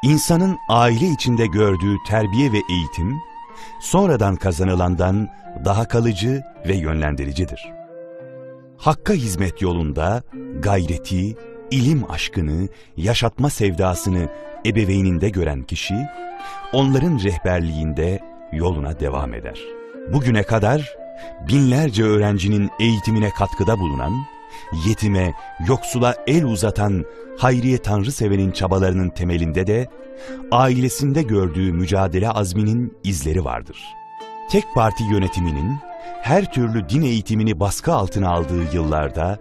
İnsanın aile içinde gördüğü terbiye ve eğitim, sonradan kazanılandan daha kalıcı ve yönlendiricidir. Hakka hizmet yolunda gayreti, ilim aşkını, yaşatma sevdasını ebeveyninde gören kişi, onların rehberliğinde yoluna devam eder. Bugüne kadar binlerce öğrencinin eğitimine katkıda bulunan, yetime, yoksula el uzatan Hayriye Tanrısever'in çabalarının temelinde de ailesinde gördüğü mücadele azminin izleri vardır. Tek parti yönetiminin her türlü din eğitimini baskı altına aldığı yıllarda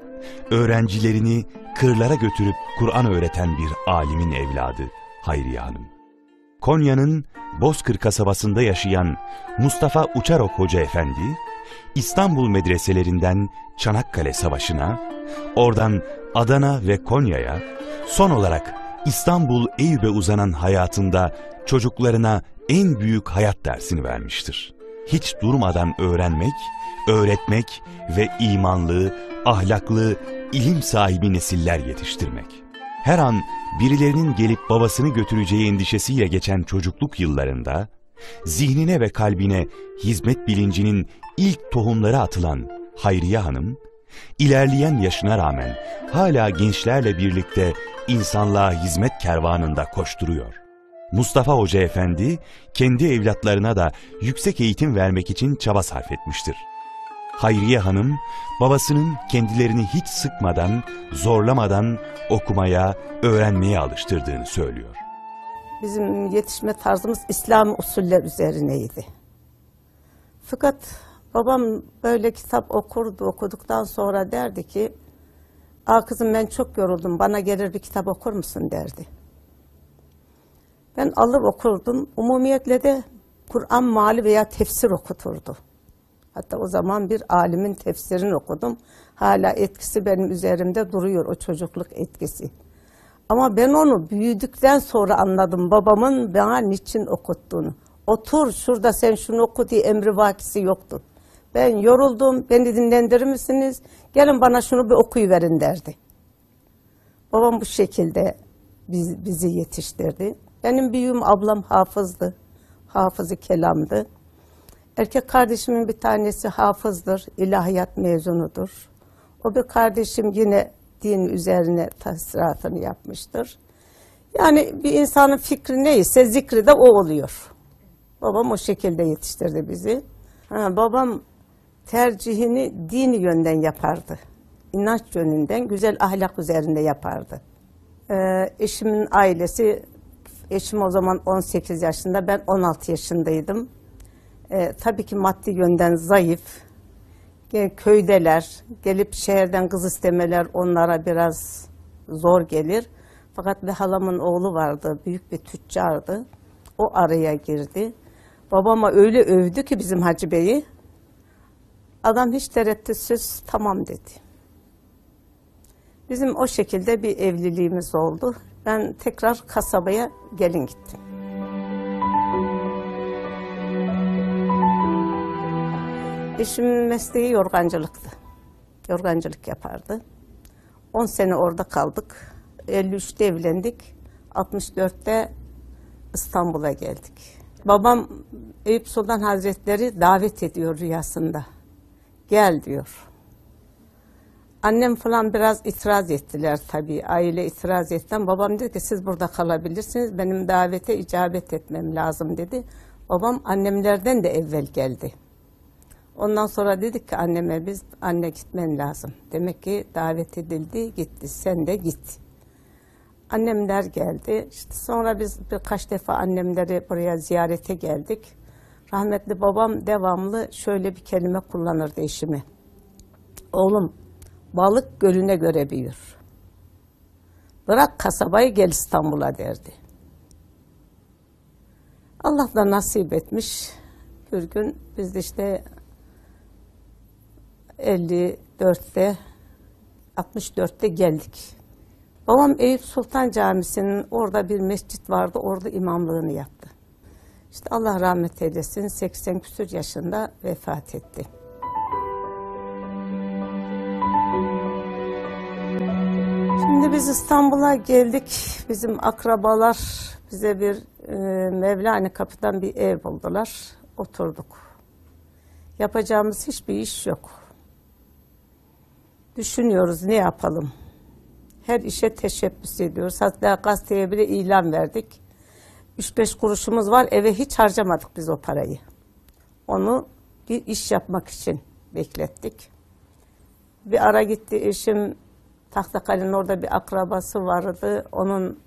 öğrencilerini kırlara götürüp Kur'an öğreten bir alimin evladı Hayriye Hanım. Konya'nın Bozkır kasabasında yaşayan Mustafa Uçarok Hoca Efendi, İstanbul medreselerinden Çanakkale Savaşı'na, oradan Adana ve Konya'ya, son olarak İstanbul Eyüp'e uzanan hayatında çocuklarına en büyük hayat dersini vermiştir. Hiç durmadan öğrenmek, öğretmek ve imanlı, ahlaklı, ilim sahibi nesiller yetiştirmek. Her an birilerinin gelip babasını götüreceği endişesiyle geçen çocukluk yıllarında, zihnine ve kalbine hizmet bilincinin ilk tohumları atılan Hayriye Hanım, ilerleyen yaşına rağmen hala gençlerle birlikte insanlığa hizmet kervanında koşturuyor. Mustafa Hoca Efendi, kendi evlatlarına da yüksek eğitim vermek için çaba sarf etmiştir. Hayriye Hanım, babasının kendilerini hiç sıkmadan, zorlamadan okumaya, öğrenmeye alıştırdığını söylüyor. Bizim yetişme tarzımız İslami usuller üzerineydi. Fakat babam böyle kitap okuduktan sonra derdi ki, "Aa kızım ben çok yoruldum, bana gelir bir kitap okur musun?" derdi. Ben alır okurdum. Umumiyetle de Kur'an meali veya tefsir okuturdu. Hatta o zaman bir alimin tefsirini okudum. Hala etkisi benim üzerimde duruyor, o çocukluk etkisi. Ama ben onu büyüdükten sonra anladım babamın bana niçin okuttuğunu. Otur şurada sen şunu oku diye emrivakisi yoktu. Ben yoruldum, beni dinlendirir misiniz? Gelin bana şunu bir okuyuverin derdi. Babam bu şekilde bizi yetiştirdi. Benim büyüğüm ablam hafızdı. Hafızı kelamdı. Erkek kardeşimin bir tanesi hafızdır, ilahiyat mezunudur. O bir kardeşim yine din üzerine tahsilatını yapmıştır. Yani bir insanın fikri neyse zikri de o oluyor. Babam o şekilde yetiştirdi bizi. Babam tercihini dini yönden yapardı. İnanç yönünden, güzel ahlak üzerinde yapardı. Eşimin ailesi, eşim o zaman 18 yaşında, ben 16 yaşındaydım. Tabii ki maddi yönden zayıf. Köydeler, gelip şehirden kız istemeler onlara biraz zor gelir. Fakat bir halamın oğlu vardı, büyük bir tüccardı. O araya girdi. Babama öyle övdü ki bizim Hacı Bey'i. Adam hiç tereddütsüz tamam dedi. Bizim o şekilde bir evliliğimiz oldu. Ben tekrar kasabaya gelin gittim. Eşimin mesleği yorgancılıktı. Yorgancılık yapardı. 10 sene orada kaldık. 53'te evlendik. 64'te İstanbul'a geldik. Babam Eyüp Sultan Hazretleri davet ediyor rüyasında. Gel diyor. Annem falan biraz itiraz ettiler tabii. Aile itiraz etti. Babam dedi ki siz burada kalabilirsiniz. Benim davete icabet etmem lazım dedi. Babam annemlerden de evvel geldi. Ondan sonra dedik ki anneme anne gitmen lazım. Demek ki davet edildi, gitti. Sen de git. Annemler geldi. İşte sonra biz birkaç defa annemleri buraya ziyarete geldik. Rahmetli babam devamlı şöyle bir kelime kullanırdı eşime. Oğlum, balık gölüne göre büyür. Bırak kasabayı gel İstanbul'a derdi. Allah da nasip etmiş. Bir gün biz de işte 64'te geldik. Babam Eyüp Sultan Camisi'nin orada bir mescit vardı, orada imamlığını yaptı. İşte Allah rahmet eylesin, 80 küsur yaşında vefat etti. Şimdi biz İstanbul'a geldik. Bizim akrabalar bize bir Mevlana Kapı'dan bir ev buldular. Oturduk. Yapacağımız hiçbir iş yok. Düşünüyoruz ne yapalım. Her işe teşebbüs ediyoruz. Hatta gazeteye bile ilan verdik. 3-5 kuruşumuz var. Eve hiç harcamadık biz o parayı. Onu bir iş yapmak için beklettik. Bir ara gitti eşim, Tahtakale'nin orada bir akrabası vardı. Onun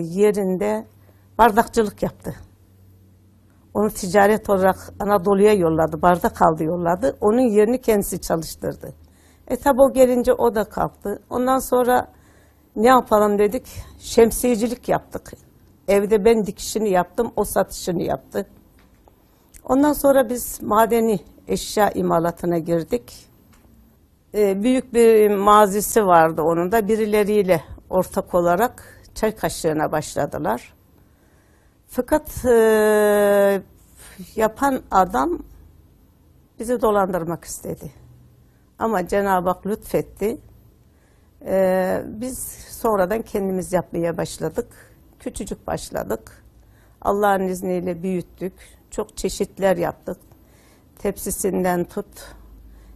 yerinde bardakçılık yaptı. Onu ticaret olarak Anadolu'ya yolladı. Bardak aldı yolladı. Onun yerini kendisi çalıştırdı. Tabi o gelince o da kalktı. Ondan sonra ne yapalım dedik. Şemsiyecilik yaptık. Evde ben dikişini yaptım. O satışını yaptı. Ondan sonra biz madeni eşya imalatına girdik. Büyük bir mazisi vardı onun da. Birileriyle ortak olarak çay kaşığına başladılar. Fakat yapan adam bizi dolandırmak istedi. Ama Cenab-ı Hak lütfetti. Biz sonradan kendimiz yapmaya başladık. Küçücük başladık. Allah'ın izniyle büyüttük. Çok çeşitler yaptık. Tepsisinden tut,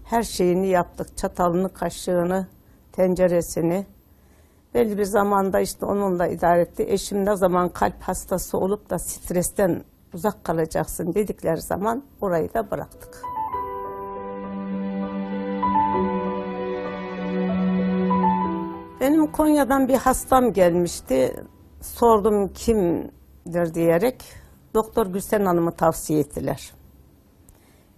her şeyini yaptık. Çatalını, kaşığını, tenceresini. Belli bir zamanda işte onunla idare etti. Eşim ne zaman kalp hastası olup da stresten uzak kalacaksın dedikleri zaman orayı da bıraktık. Benim Konya'dan bir hastam gelmişti. Sordum kimdir diyerek. Doktor Gülsen Hanım'ı tavsiye ettiler.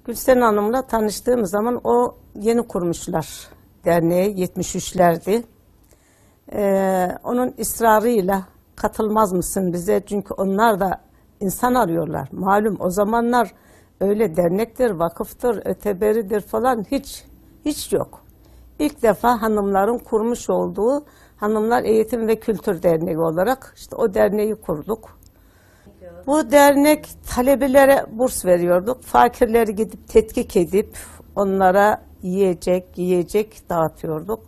Gülsen Hanım'la tanıştığım zaman o yeni kurmuşlar derneği, 73'lerdi. Onun ısrarıyla katılmaz mısın bize? Çünkü onlar da insan arıyorlar. Malum o zamanlar öyle dernektir, vakıftır, öteberidir falan hiç yok. İlk defa hanımların kurmuş olduğu Hanımlar Eğitim ve Kültür Derneği olarak işte o derneği kurduk. Bu dernek talebelere burs veriyorduk. Fakirleri gidip tetkik edip onlara yiyecek dağıtıyorduk.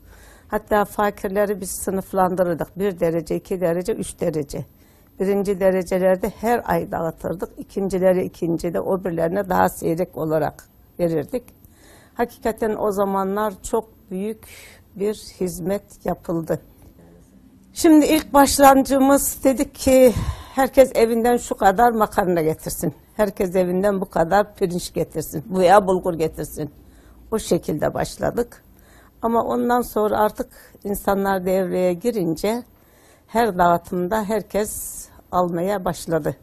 Hatta fakirleri biz sınıflandırırdık. 1 derece, 2 derece, 3 derece. Birinci derecelerde her ay dağıtırdık. İkincileri ikincide, o birlerine daha seyrek olarak verirdik. Hakikaten o zamanlar çok büyük bir hizmet yapıldı. Şimdi ilk başlangıcımız dedik ki herkes evinden şu kadar makarna getirsin. Herkes evinden bu kadar pirinç getirsin veya bulgur getirsin. O şekilde başladık. Ama ondan sonra artık insanlar devreye girince her dağıtımda herkes almaya başladı.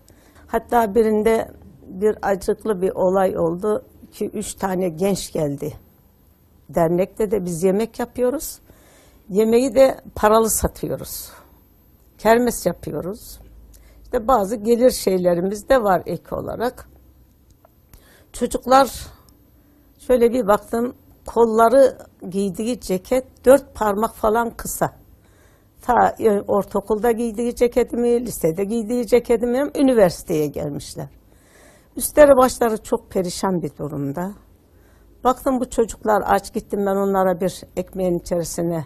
Hatta birinde bir acıklı bir olay oldu. 2-3 tane genç geldi. Dernekte de biz yemek yapıyoruz. Yemeği de paralı satıyoruz. Kermes yapıyoruz. İşte bazı gelir şeylerimiz de var ek olarak. Çocuklar şöyle bir baktım, kolları giydiği ceket 4 parmak falan kısa. Ta ortaokulda giydiği ceketimi, lisede giydiği ceketimi, üniversiteye gelmişler. Üstleri başları çok perişan bir durumda. Baktım bu çocuklar aç, gittim ben onlara bir ekmeğin içerisine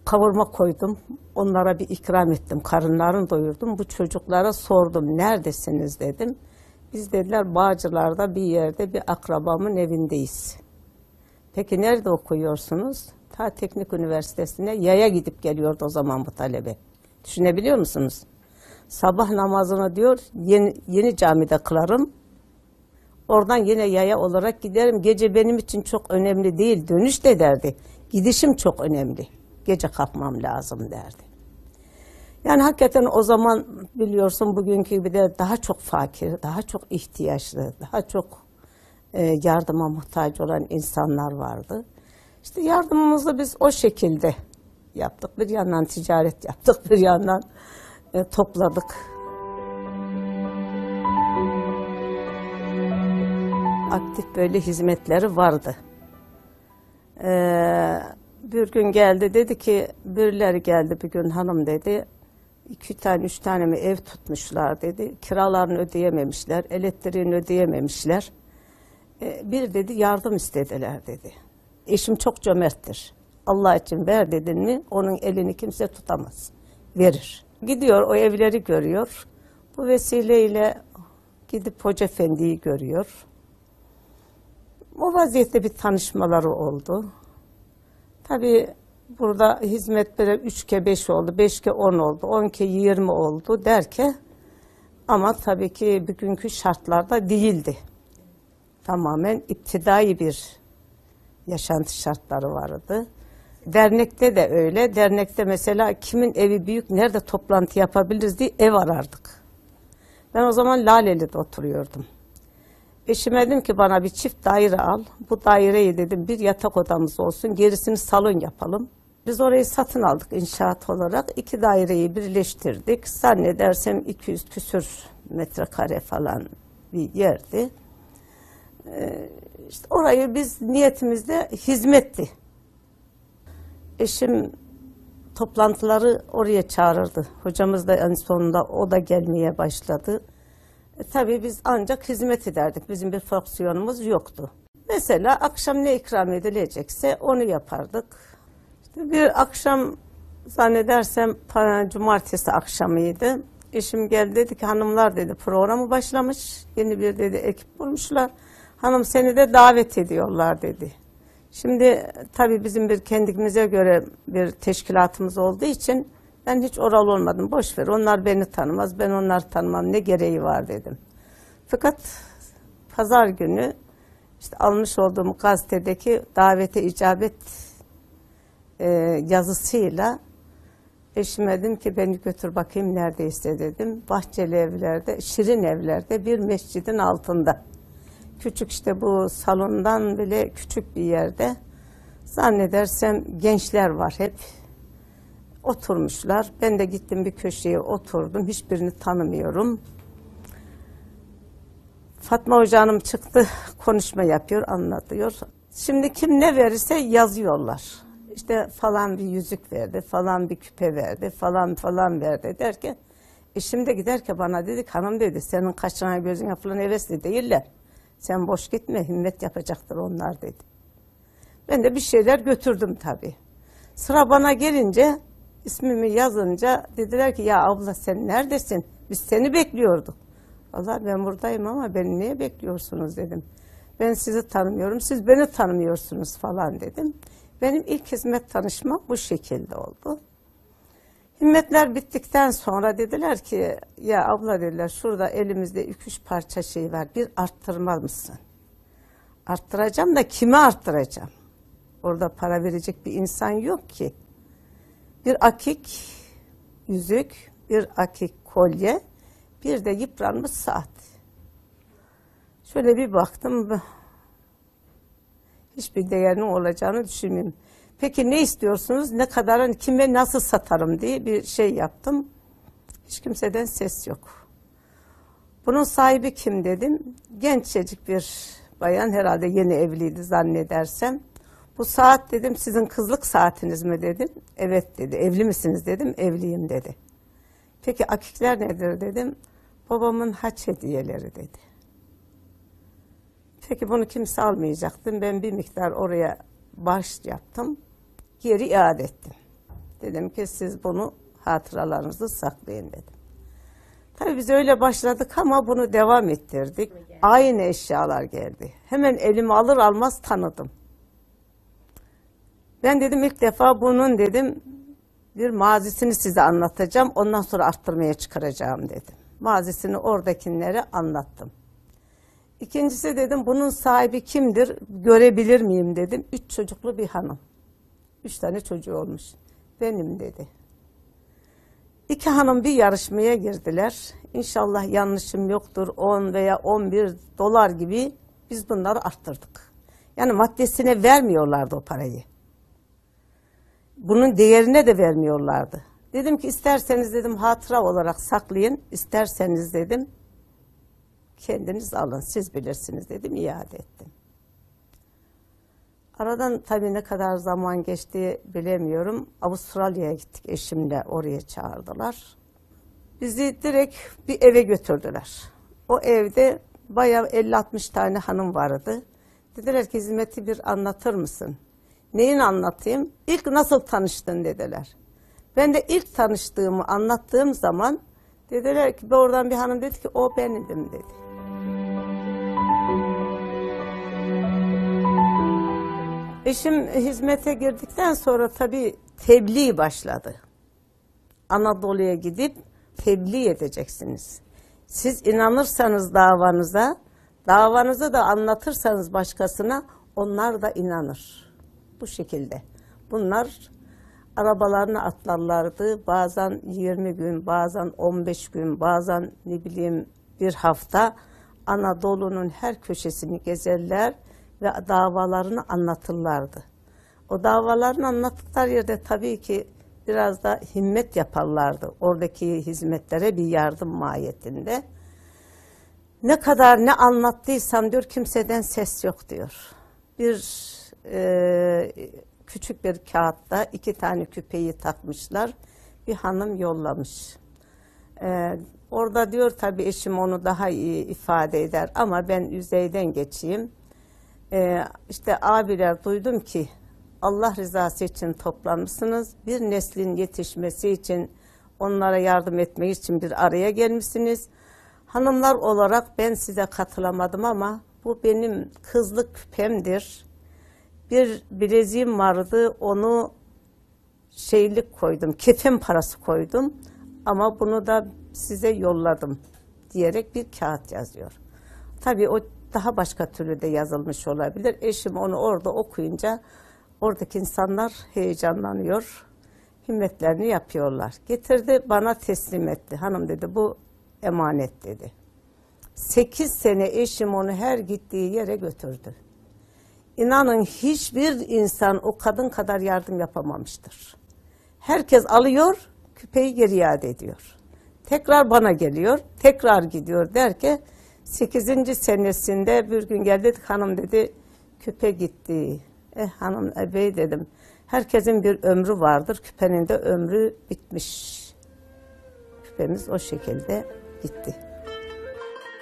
kavurma koydum. Onlara bir ikram ettim, karınlarını doyurdum. Bu çocuklara sordum, neredesiniz dedim. Biz dediler Bağcılar'da bir yerde bir akrabamın evindeyiz. Peki nerede okuyorsunuz? Ta Teknik Üniversitesi'ne yaya gidip geliyordu o zaman bu talebe. Düşünebiliyor musunuz? Sabah namazını diyor yeni camide kılarım. Oradan yine yaya olarak giderim. Gece benim için çok önemli değil. Dönüş de derdi. Gidişim çok önemli. Gece kalkmam lazım derdi. Yani hakikaten o zaman biliyorsun bugünkü gibi de daha çok fakir, daha çok ihtiyaçlı, daha çok yardıma muhtaç olan insanlar vardı. İşte yardımımızı biz o şekilde yaptık. Bir yandan ticaret yaptık, bir yandan topladık. Aktif böyle hizmetleri vardı. Bir gün geldi dedi ki, birileri geldi bir gün hanım dedi. 2 tane 3 tane mi ev tutmuşlar dedi. Kiralarını ödeyememişler, elektriğini ödeyememişler. Bir dedi yardım istediler dedi. Eşim çok cömerttir. Allah için ver dedin mi onun elini kimse tutamaz. Verir. Gidiyor o evleri görüyor. Bu vesileyle gidip Hoca Efendi'yi görüyor. O vaziyette bir tanışmaları oldu. Tabii burada hizmetlere 3'ke 5 oldu, 5'ke 10 oldu, 10'ke 20 oldu derken ama tabii ki bugünkü şartlarda değildi. Tamamen iptidai bir yaşantı şartları vardı. Dernekte de öyle. Dernekte mesela kimin evi büyük, nerede toplantı yapabiliriz diye ev arardık. Ben o zaman Laleli'de oturuyordum. Eşime dedim ki bana bir çift daire al. Bu daireyi dedim bir yatak odamız olsun, gerisini salon yapalım. Biz orayı satın aldık inşaat olarak. 2 daireyi birleştirdik. Zannedersem 200 küsür metrekare falan bir yerdi. İşte orayı biz niyetimizde hizmetti. Eşim toplantıları oraya çağırırdı. Hocamız da en sonunda o da gelmeye başladı. Tabii biz ancak hizmet ederdik. Bizim bir fonksiyonumuz yoktu. Mesela akşam ne ikram edilecekse onu yapardık. İşte bir akşam zannedersem cumartesi akşamıydı. Eşim geldi dedi ki hanımlar dedi programı başlamış. Yeni bir dedi ekip bulmuşlar. Hanım seni de davet ediyorlar dedi. Şimdi tabii bizim bir kendimize göre bir teşkilatımız olduğu için ben hiç oralı olmadım. Boş ver onlar beni tanımaz, ben onları tanımam ne gereği var dedim. Fakat pazar günü işte almış olduğum gazetedeki davete icabet yazısıyla eşime dedim ki beni götür bakayım neredeyse dedim. Bahçeli evlerde, şirin evlerde bir mescidin altında. Küçük işte bu salondan bile küçük bir yerde zannedersem gençler var hep oturmuşlar. Ben de gittim bir köşeye oturdum. Hiçbirini tanımıyorum. Fatma Hoca Hanım çıktı konuşma yapıyor anlatıyor. Şimdi kim ne verirse yazıyorlar. İşte falan bir yüzük verdi, falan bir küpe verdi, falan verdi derken eşim de giderken bana dedi ki hanım dedi senin kaşına gözüne falan hevesli değiller. Sen boş gitme, himmet yapacaktır onlar dedi. Ben de bir şeyler götürdüm tabii. Sıra bana gelince, ismimi yazınca dediler ki ya abla sen neredesin? Biz seni bekliyorduk. Vallahi ben buradayım ama beni niye bekliyorsunuz dedim. Ben sizi tanımıyorum, siz beni tanımıyorsunuz falan dedim. Benim ilk hizmet tanışmam bu şekilde oldu. Himmetler bittikten sonra dediler ki ya abla dediler şurada elimizde 2-3 parça şey var bir arttırmaz mısın? Arttıracağım da kime arttıracağım? Orada para verecek bir insan yok ki. Bir akik yüzük, bir akik kolye, bir de yıpranmış saat. Şöyle bir baktım hiçbir değerinin olacağını düşünmüyorum. Peki ne istiyorsunuz? Ne kadarın kime nasıl satarım diye bir şey yaptım. Hiç kimseden ses yok. Bunun sahibi kim dedim. Gençecik bir bayan herhalde yeni evliydi zannedersem. Bu saat dedim sizin kızlık saatiniz mi dedim. Evet dedi. Evli misiniz dedim. Evliyim dedi. Peki akikler nedir dedim. Babamın haç hediyeleri dedi. Peki bunu kimse almayacaktım. Ben bir miktar oraya bağış yaptım. Geri iade ettim. Dedim ki siz bunu hatıralarınızı saklayın dedim. Tabii biz öyle başladık ama bunu devam ettirdik. Aynı eşyalar geldi. Hemen elime alır almaz tanıdım. Ben dedim ilk defa bunun dedim bir mazisini size anlatacağım. Ondan sonra arttırmaya çıkaracağım dedim. Mazisini oradakilere anlattım. İkincisi dedim bunun sahibi kimdir görebilir miyim dedim. 3 çocuklu bir hanım. 3 tane çocuğu olmuş. Benim dedi. 2 hanım bir yarışmaya girdiler. İnşallah yanlışım yoktur 10 veya 11 dolar gibi biz bunları arttırdık. Yani maddesine vermiyorlardı o parayı. Bunun değerine de vermiyorlardı. Dedim ki isterseniz dedim hatıra olarak saklayın. İsterseniz dedim kendiniz alın siz bilirsiniz dedim iade ettim. Aradan tabii ne kadar zaman geçti bilemiyorum. Avustralya'ya gittik eşimle oraya çağırdılar. Bizi direkt bir eve götürdüler. O evde bayağı 50-60 tane hanım vardı. Dediler ki hizmeti bir anlatır mısın? Neyini anlatayım? İlk nasıl tanıştın dediler. Ben de ilk tanıştığımı anlattığım zaman dediler ki, oradan bir hanım dedi ki o bendim dedi. Eşim hizmete girdikten sonra tabii tebliğ başladı. Anadolu'ya gidip tebliğ edeceksiniz. Siz inanırsanız davanızı da anlatırsanız başkasına, onlar da inanır. Bu şekilde. Bunlar arabalarına atlarlardı. Bazen 20 gün, bazen 15 gün, bazen ne bileyim bir hafta Anadolu'nun her köşesini gezerler ve davalarını anlatırlardı. O davalarını anlattıkları yerde tabii ki biraz da himmet yaparlardı. Oradaki hizmetlere bir yardım mahiyetinde. Ne kadar ne anlattıysam diyor, kimseden ses yok diyor. Küçük bir kağıtta 2 tane küpeyi takmışlar. Bir hanım yollamış. Orada diyor tabii eşim onu daha iyi ifade eder ama ben yüzeyden geçeyim. İşte abiler, duydum ki Allah rızası için toplanmışsınız. Bir neslin yetişmesi için, onlara yardım etmek için bir araya gelmişsiniz. Hanımlar olarak ben size katılamadım ama bu benim kızlık küpemdir. Bir bileziğim vardı, onu şeylik koydum, kefen parası koydum ama bunu da size yolladım diyerek bir kağıt yazıyor. Tabii o daha başka türlü de yazılmış olabilir. Eşim onu orada okuyunca oradaki insanlar heyecanlanıyor, himmetlerini yapıyorlar. Getirdi, bana teslim etti. Hanım dedi, bu emanet dedi. 8 sene eşim onu her gittiği yere götürdü. İnanın hiçbir insan o kadın kadar yardım yapamamıştır. Herkes alıyor, küpeyi geri iade ediyor. Tekrar bana geliyor, tekrar gidiyor derken 8. senesinde bir gün geldi, hanım dedi, küpe gitti. Hanım bey dedim, herkesin bir ömrü vardır, küpenin de ömrü bitmiş. Küpemiz o şekilde gitti.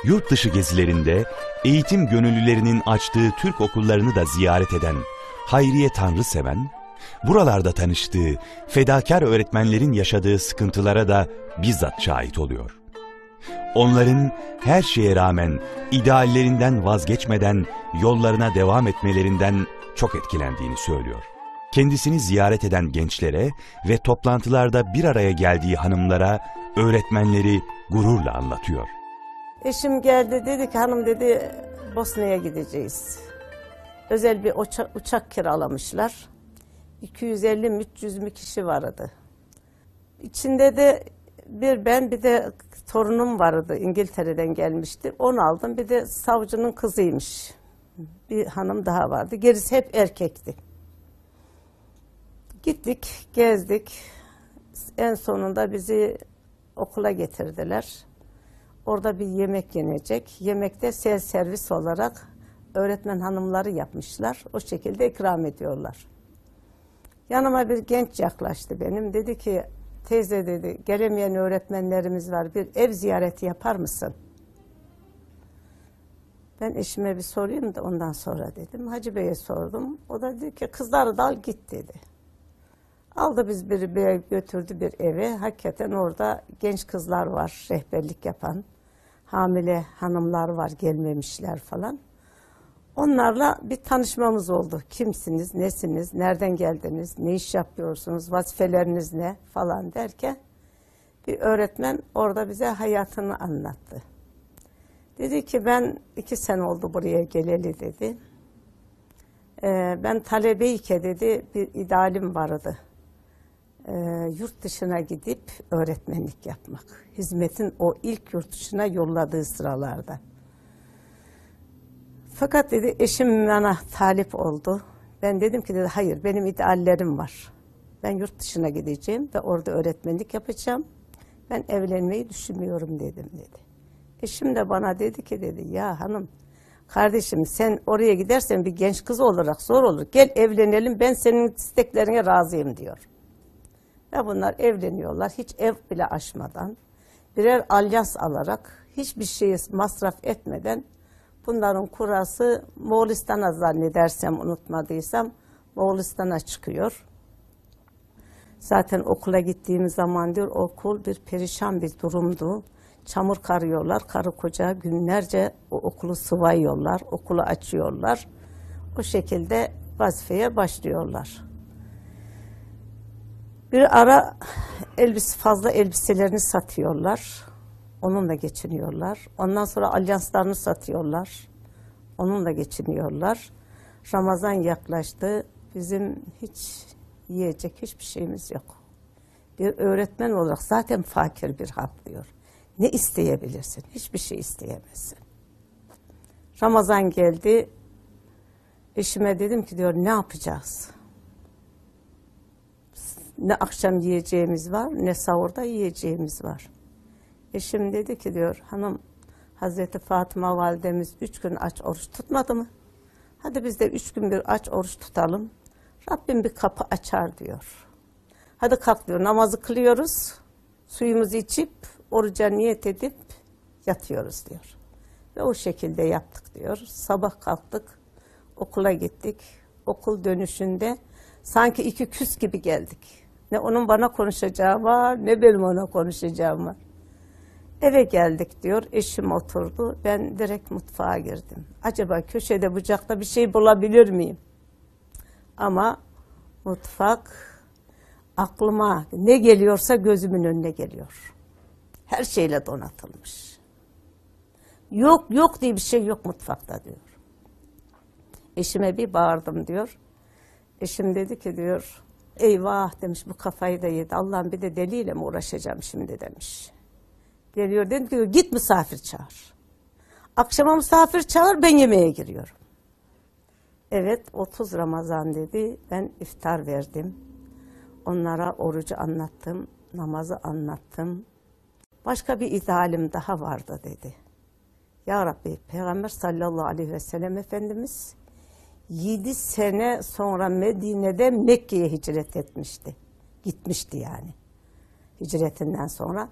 Yurt dışı gezilerinde eğitim gönüllülerinin açtığı Türk okullarını da ziyaret eden Hayriye Tanrıseven, buralarda tanıştığı fedakar öğretmenlerin yaşadığı sıkıntılara da bizzat şahit oluyor. Onların her şeye rağmen ideallerinden vazgeçmeden yollarına devam etmelerinden çok etkilendiğini söylüyor. Kendisini ziyaret eden gençlere ve toplantılarda bir araya geldiği hanımlara öğretmenleri gururla anlatıyor. Eşim geldi, dedi ki hanım dedi, Bosna'ya gideceğiz. Özel bir uçak kiralamışlar. 250-300 mü kişi vardı. İçinde de ben bir de torunum vardı, İngiltere'den gelmişti. Onu aldım, bir de savcının kızıymış. Bir hanım daha vardı. Gerisi hep erkekti. Gittik, gezdik. En sonunda bizi okula getirdiler. Orada bir yemek yenecek. Yemekte servis olarak öğretmen hanımları yapmışlar. O şekilde ikram ediyorlar. Yanıma bir genç yaklaştı benim. Dedi ki, teyze dedi, gelemeyen öğretmenlerimiz var. Bir ev ziyareti yapar mısın? Ben eşime bir sorayım da ondan sonra dedim. Hacı Bey'e sordum. O da dedi ki, kızları da al git dedi. Aldı biz bir götürdü bir eve. Hakikaten orada genç kızlar var rehberlik yapan. Hamile hanımlar var, gelmemişler falan. Onlarla bir tanışmamız oldu. Kimsiniz, nesiniz, nereden geldiniz, ne iş yapıyorsunuz, vazifeleriniz ne falan derken bir öğretmen orada bize hayatını anlattı. Dedi ki ben 2 sene oldu buraya geleli dedi. Ben talebeyken dedi bir idealim vardı. Yurt dışına gidip öğretmenlik yapmak. Hizmetin o ilk yurt dışına yolladığı sıralarda. Fakat dedi eşim bana talip oldu. Ben dedim ki dedi hayır, benim ideallerim var. Ben yurt dışına gideceğim ve orada öğretmenlik yapacağım. Ben evlenmeyi düşünmüyorum dedim dedi. Eşim de bana dedi ki dedi ya hanım, kardeşim sen oraya gidersen bir genç kız olarak zor olur. Gel evlenelim, ben senin isteklerine razıyım diyor. Ve bunlar evleniyorlar hiç ev bile açmadan, birer alyans alarak, hiçbir şeyi masraf etmeden. Bunların kurası Moğolistan'a zannedersem, unutmadıysam, Moğolistan'a çıkıyor. Zaten okula gittiğimiz zaman diyor okul bir perişan bir durumdu. Çamur karıyorlar, karı koca günlerce o okulu sıvayıyorlar, okulu açıyorlar. O şekilde vazifeye başlıyorlar. Bir ara fazla elbiselerini satıyorlar. Onunla geçiniyorlar. Ondan sonra alyanslarını satıyorlar. Onunla geçiniyorlar. Ramazan yaklaştı. Bizim hiç yiyecek hiçbir şeyimiz yok. Bir öğretmen olarak zaten fakir bir halk diyor. Ne isteyebilirsin? Hiçbir şey isteyemezsin. Ramazan geldi. Eşime dedim ki diyor ne yapacağız? Ne akşam yiyeceğimiz var, ne sahurda yiyeceğimiz var. Eşim dedi ki diyor, hanım Hazreti Fatıma validemiz 3 gün aç oruç tutmadı mı? Hadi biz de 3 gün bir aç oruç tutalım. Rabbim bir kapı açar diyor. Hadi kalk diyor, namazı kılıyoruz, suyumuzu içip, oruca niyet edip yatıyoruz diyor. Ve o şekilde yaptık diyor. Sabah kalktık, okula gittik. Okul dönüşünde sanki iki küs gibi geldik. Ne onun bana konuşacağı var, ne benim ona konuşacağım var. Eve geldik diyor, eşim oturdu. Ben direkt mutfağa girdim. Acaba köşede bucakta bir şey bulabilir miyim? Ama mutfak aklıma ne geliyorsa gözümün önüne geliyor. Her şeyle donatılmış. Yok yok diye bir şey yok mutfakta diyor. Eşime bir bağırdım diyor. Eşim dedi ki diyor, eyvah demiş bu kafayı da yedi. Allah'ım bir de deliyle mi uğraşacağım şimdi demiş. Geliyor dedim ki git misafir çağır. Akşama misafir çağır ben yemeğe giriyorum. Evet 30 Ramazan dedi ben iftar verdim. Onlara orucu anlattım, namazı anlattım. Başka bir idealim daha vardı dedi. Ya Rabbi Peygamber sallallahu aleyhi ve sellem Efendimiz 7 sene sonra Medine'de Mekke'ye hicret etmişti. Gitmişti yani hicretinden sonra.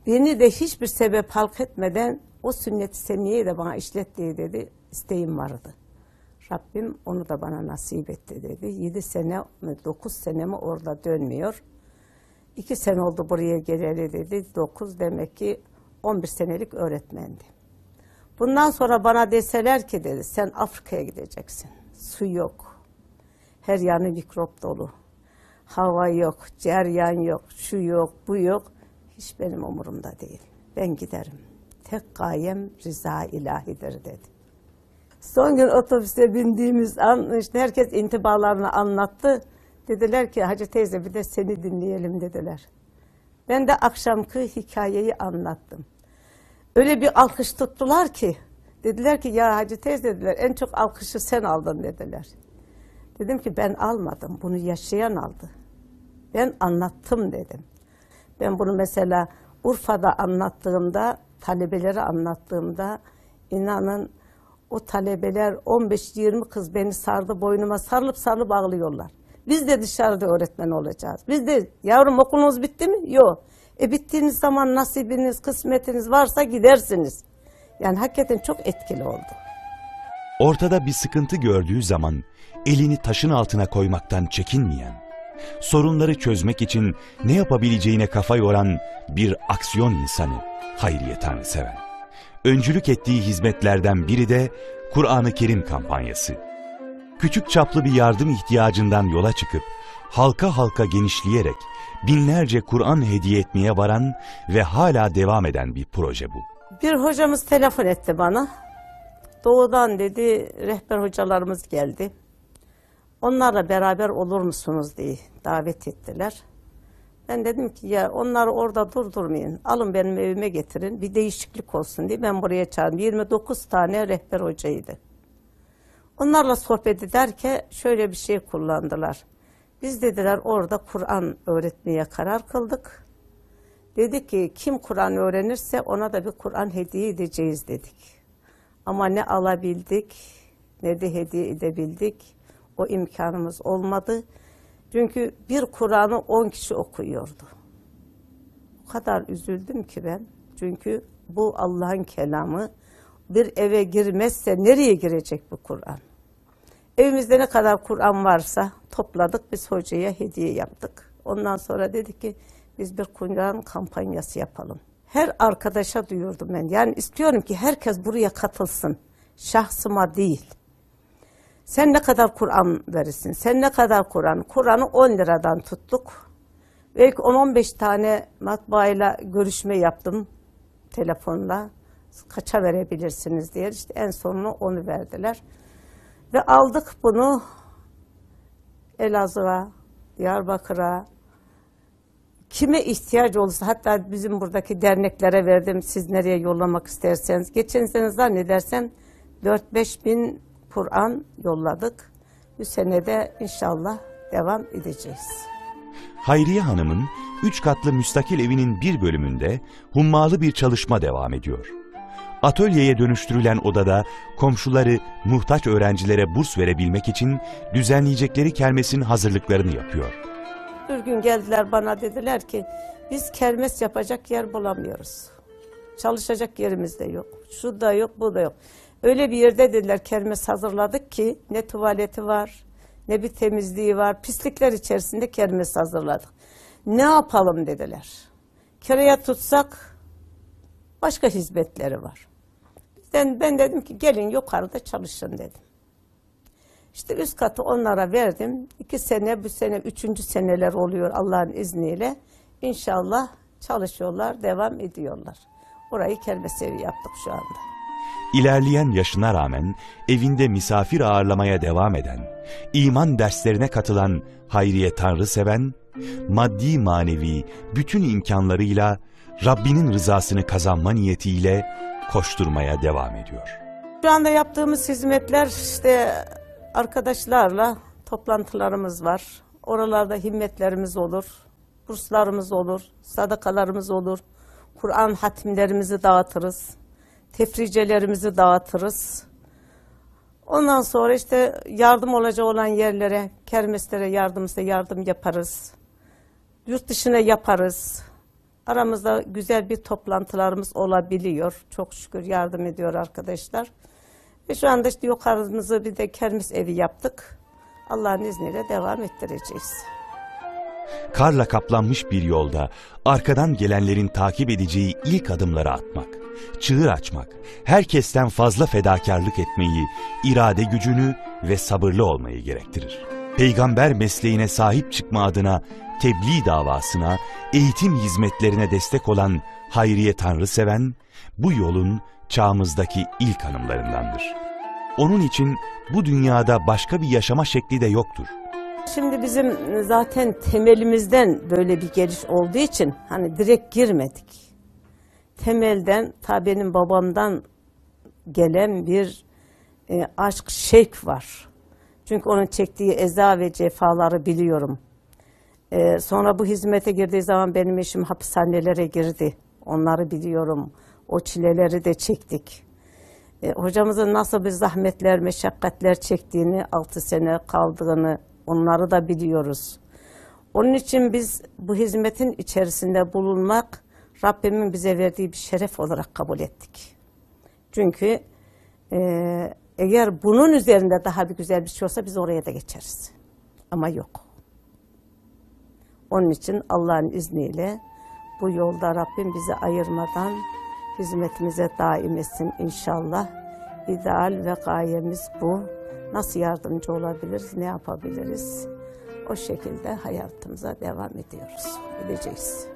Beni de hiçbir sebep halk etmeden o sünnet-i seniyeyi de bana işlet diye dedi. İsteğim vardı. Rabbim onu da bana nasip etti dedi. 7 sene mi 9 sene mi orada dönmüyor. 2 sene oldu buraya geleli dedi. 9 demek ki 11 senelik öğretmendi. Bundan sonra bana deseler ki dedi sen Afrika'ya gideceksin. Su yok. Her yanı mikrop dolu. Hava yok, ceryan yok, şu yok, bu yok. Hiç benim umurumda değil. Ben giderim. Tek gayem rıza ilahidir dedi. Son gün otobüse bindiğimiz an işte herkes intibalarını anlattı. Dediler ki Hacı teyze bir de seni dinleyelim dediler. Ben de akşamki hikayeyi anlattım. Öyle bir alkış tuttular ki dediler ki ya Hacı teyze dediler en çok alkışı sen aldın dediler. Dedim ki ben almadım bunu yaşayan aldı. Ben anlattım dedim. Ben bunu mesela Urfa'da anlattığımda, talebelere anlattığımda inanın o talebeler 15-20 kız beni sardı boynuma sarılıp sarılıp ağlıyorlar. Biz de dışarıda öğretmen olacağız. Biz de yavrum okulunuz bitti mi? Yok. Bittiğiniz zaman nasibiniz, kısmetiniz varsa gidersiniz. Yani hakikaten çok etkili oldu. Ortada bir sıkıntı gördüğü zaman elini taşın altına koymaktan çekinmeyen, sorunları çözmek için ne yapabileceğine kafa yoran bir aksiyon insanı, hayriyet seven. Öncülük ettiği hizmetlerden biri de Kur'an-ı Kerim kampanyası. Küçük çaplı bir yardım ihtiyacından yola çıkıp halka halka genişleyerek binlerce Kur'an hediye etmeye varan ve hala devam eden bir proje bu. Bir hocamız telefon etti bana. Doğudan dedi rehber hocalarımız geldi. Onlarla beraber olur musunuz diye davet ettiler. Ben dedim ki ya onları orada durdurmayın. Alın benim evime getirin. Bir değişiklik olsun diye ben buraya çağırdım. 29 tane rehber hocaydı. Onlarla sohbet ederken şöyle bir şey kullandılar. Biz dediler orada Kur'an öğretmeye karar kıldık. Dedik ki kim Kur'an öğrenirse ona da bir Kur'an hediye edeceğiz dedik. Ama ne alabildik ne de hediye edebildik. O imkanımız olmadı. Çünkü bir Kur'an'ı 10 kişi okuyordu. O kadar üzüldüm ki ben. Çünkü bu Allah'ın kelamı bir eve girmezse nereye girecek bu Kur'an? Evimizde ne kadar Kur'an varsa topladık, biz hocaya hediye yaptık. Ondan sonra dedik ki biz bir Kur'an kampanyası yapalım. Her arkadaşa duyurdum ben. Yani istiyorum ki herkes buraya katılsın. Şahsıma değil. Sen ne kadar Kur'an verirsin? Sen ne kadar Kur'an? Kur'an'ı 10 liradan tuttuk. Belki 10-15 tane matbaayla görüşme yaptım telefonla. Kaça verebilirsiniz diye. İşte en sonunu onu verdiler. Ve aldık bunu Elazığ'a, Diyarbakır'a, kime ihtiyaç olursa, hatta bizim buradaki derneklere verdim, siz nereye yollamak isterseniz. Geçen sene zannedersem 4-5 bin Kur'an yolladık. Bu sene de inşallah devam edeceğiz. Hayriye Hanım'ın 3 katlı müstakil evinin bir bölümünde hummalı bir çalışma devam ediyor. Atölyeye dönüştürülen odada komşuları muhtaç öğrencilere burs verebilmek için düzenleyecekleri kermesin hazırlıklarını yapıyor. Bir gün geldiler bana, dediler ki biz kermes yapacak yer bulamıyoruz. Çalışacak yerimiz de yok. Şu da yok, bu da yok. Öyle bir yerde dediler kermes hazırladık ki ne tuvaleti var, ne bir temizliği var. Pislikler içerisinde kermes hazırladık. Ne yapalım dediler. Kiraya tutsak başka hizmetleri var. Ben dedim ki gelin yukarıda çalışın dedim. İşte üst katı onlara verdim. 2 sene, bu sene 3. seneler oluyor Allah'ın izniyle. İnşallah çalışıyorlar, devam ediyorlar. Orayı kermes evi yaptık şu anda. İlerleyen yaşına rağmen evinde misafir ağırlamaya devam eden, iman derslerine katılan Hayriye Tanrıseven, maddi manevi bütün imkanlarıyla Rabbinin rızasını kazanma niyetiyle koşturmaya devam ediyor. Şu anda yaptığımız hizmetler işte arkadaşlarla toplantılarımız var. Oralarda himmetlerimiz olur, burslarımız olur, sadakalarımız olur, Kur'an hatimlerimizi dağıtırız, tefricelerimizi dağıtırız. Ondan sonra işte yardım olacağı olan yerlere, kermeslere yardım yaparız. Yurt dışına yaparız. Aramızda güzel bir toplantılarımız olabiliyor. Çok şükür yardım ediyor arkadaşlar. Ve şu anda işte yukarımızı bir de kermes evi yaptık. Allah'ın izniyle devam ettireceğiz. Karla kaplanmış bir yolda arkadan gelenlerin takip edeceği ilk adımları atmak, çığır açmak, herkesten fazla fedakarlık etmeyi, irade gücünü ve sabırlı olmayı gerektirir. Peygamber mesleğine sahip çıkma adına tebliğ davasına, eğitim hizmetlerine destek olan Hayriye Tanrıseven, bu yolun çağımızdaki ilk hanımlarındandır. Onun için bu dünyada başka bir yaşama şekli de yoktur. Şimdi bizim zaten temelimizden böyle bir geliş olduğu için hani direkt girmedik. Temelden ta benim babamdan gelen bir aşk, şevk var. Çünkü onun çektiği eza ve cefaları biliyorum. Sonra bu hizmete girdiği zaman benim eşim hapishanelere girdi. Onları biliyorum. O çileleri de çektik. Hocamızın nasıl bir zahmetler, meşakkatler çektiğini, 6 sene kaldığını, onları da biliyoruz. Onun için biz bu hizmetin içerisinde bulunmak, Rabbimin bize verdiği bir şeref olarak kabul ettik. Çünkü eğer bunun üzerinde daha bir güzel bir şey olsa biz oraya da geçeriz. Ama yok. Onun için Allah'ın izniyle bu yolda Rabbim bizi ayırmadan hizmetimize daim etsin inşallah. İdeal ve gayemiz bu. Nasıl yardımcı olabiliriz, ne yapabiliriz? O şekilde hayatımıza devam ediyoruz, edeceğiz.